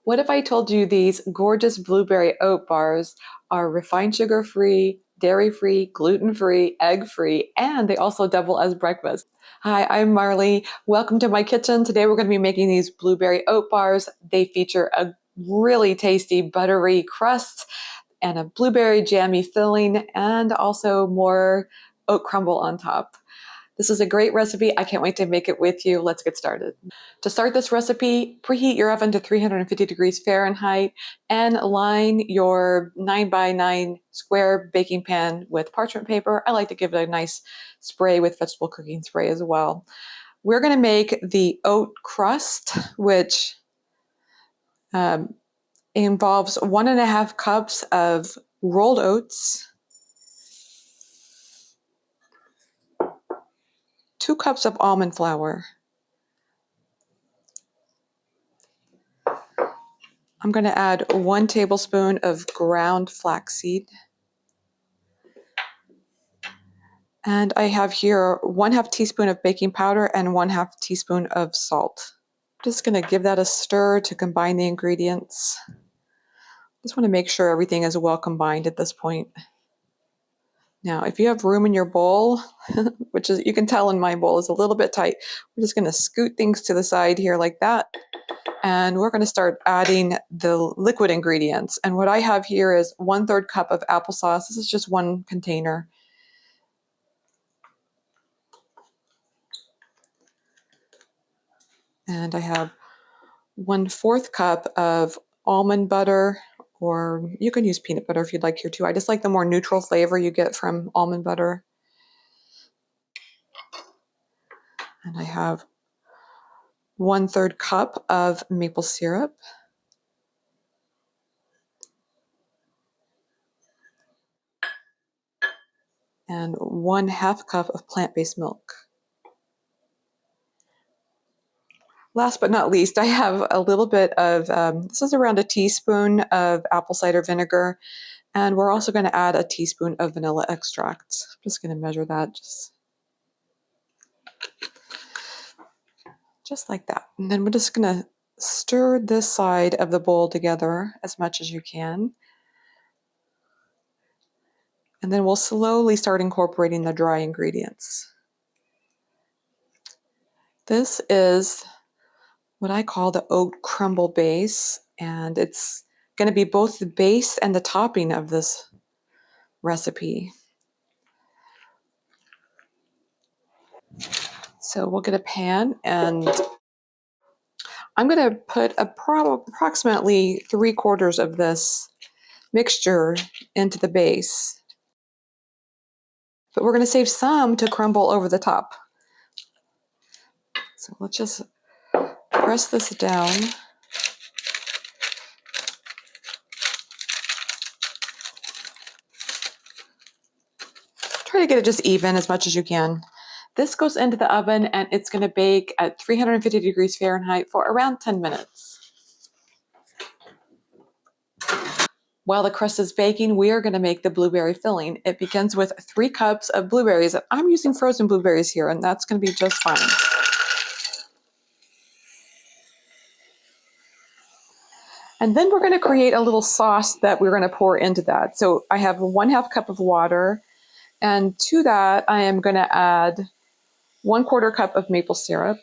What if I told you these gorgeous blueberry oat bars are refined sugar-free, dairy-free, gluten-free, egg-free, and they also double as breakfast? Hi, I'm Marley. Welcome to my kitchen. Today we're going to be making these blueberry oat bars. They feature a really tasty buttery crust and a blueberry jammy filling and also more oat crumble on top. This is a great recipe. I can't wait to make it with you. Let's get started. To start this recipe, preheat your oven to 350 degrees Fahrenheit and line your 9 by 9 square baking pan with parchment paper. I like to give it a nice spray with vegetable cooking spray as well. We're going to make the oat crust, which involves 1.5 cups of rolled oats, 2 cups of almond flour. I'm going to add 1 tablespoon of ground flaxseed. And I have here 1/2 teaspoon of baking powder and 1/2 teaspoon of salt. I'm just going to give that a stir to combine the ingredients. Just want to make sure everything is well combined at this point. Now, if you have room in your bowl, which is, you can tell in my bowl is a little bit tight, we're just going to scoot things to the side here like that. And we're going to start adding the liquid ingredients. And what I have here is 1/3 cup of applesauce. This is just 1 container. And I have 1/4 cup of almond butter, or you can use peanut butter if you'd like here too. I just like the more neutral flavor you get from almond butter. And I have 1/3 cup of maple syrup. And 1/2 cup of plant-based milk. Last but not least, I have a little bit of, this is around a teaspoon of apple cider vinegar. And we're also going to add a teaspoon of vanilla extract. I'm just going to measure that just like that. And then we're just going to stir this side of the bowl together as much as you can. And then we'll slowly start incorporating the dry ingredients. This is what I call the oat crumble base, and it's going to be both the base and the topping of this recipe. So we'll get a pan, and I'm going to put approximately 3/4 of this mixture into the base. But we're going to save some to crumble over the top. So let's just press this down. Try to get it just even as much as you can. This goes into the oven and it's going to bake at 350 degrees Fahrenheit for around 10 minutes. While the crust is baking, we are going to make the blueberry filling. It begins with 3 cups of blueberries. I'm using frozen blueberries here, and that's going to be just fine. And then we're going to create a little sauce that we're going to pour into that. So I have 1/2 cup of water, and to that I am going to add 1/4 cup of maple syrup,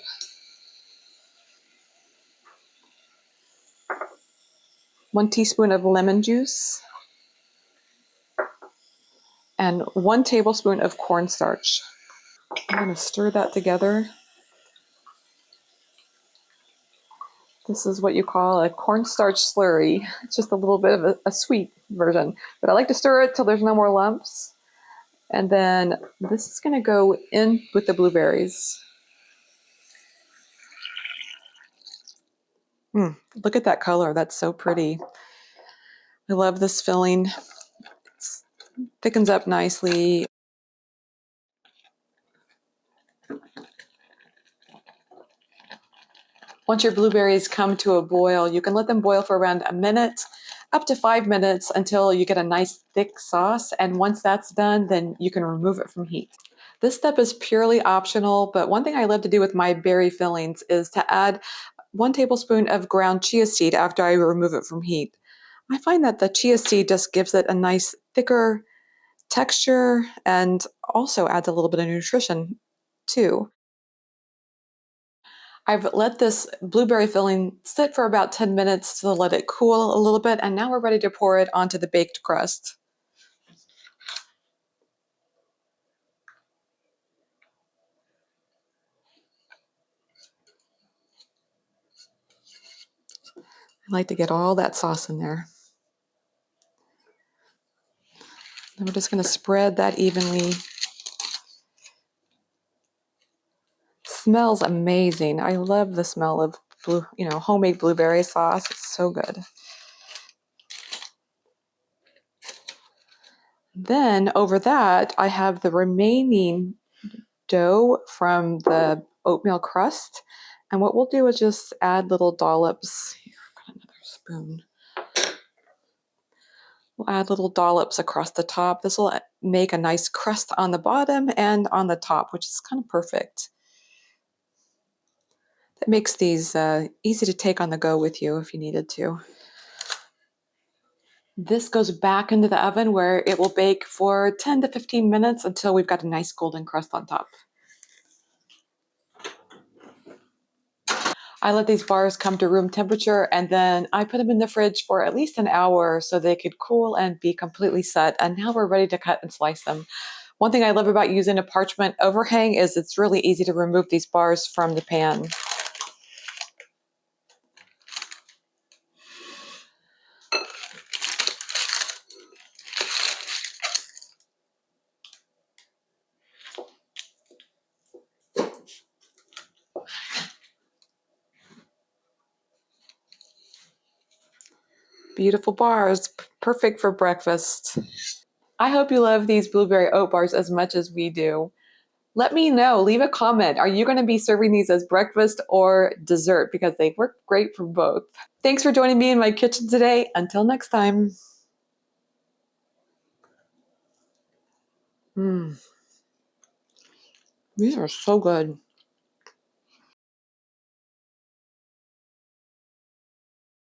1 teaspoon of lemon juice, and 1 tablespoon of cornstarch. I'm going to stir that together. This is what you call a cornstarch slurry. It's just a little bit of a sweet version, but I like to stir it till there's no more lumps. And then this is going to go in with the blueberries. Look at that color. That's so pretty. I love this filling. It thickens up nicely. Once your blueberries come to a boil, you can let them boil for around a minute, up to 5 minutes until you get a nice thick sauce. And once that's done, then you can remove it from heat. This step is purely optional, but one thing I love to do with my berry fillings is to add 1 tablespoon of ground chia seed after I remove it from heat. I find that the chia seed just gives it a nice thicker texture and also adds a little bit of nutrition too. I've let this blueberry filling sit for about 10 minutes to let it cool a little bit, and now we're ready to pour it onto the baked crust. I like to get all that sauce in there. Then we're just going to spread that evenly. Smells amazing. I love the smell of homemade blueberry sauce. It's so good. Then over that, I have the remaining dough from the oatmeal crust. And what we'll do is just add little dollops. Here, I've got another spoon. We'll add little dollops across the top. This will make a nice crust on the bottom and on the top, which is kind of perfect. That makes these easy to take on the go with you if you needed to. This goes back into the oven where it will bake for 10 to 15 minutes until we've got a nice golden crust on top. I let these bars come to room temperature and then I put them in the fridge for at least an hour so they could cool and be completely set. And now we're ready to cut and slice them. One thing I love about using a parchment overhang is it's really easy to remove these bars from the pan. Beautiful bars, perfect for breakfast. I hope you love these blueberry oat bars as much as we do. Let me know, leave a comment. Are you going to be serving these as breakfast or dessert? Because they work great for both. Thanks for joining me in my kitchen today. Until next time. These are so good.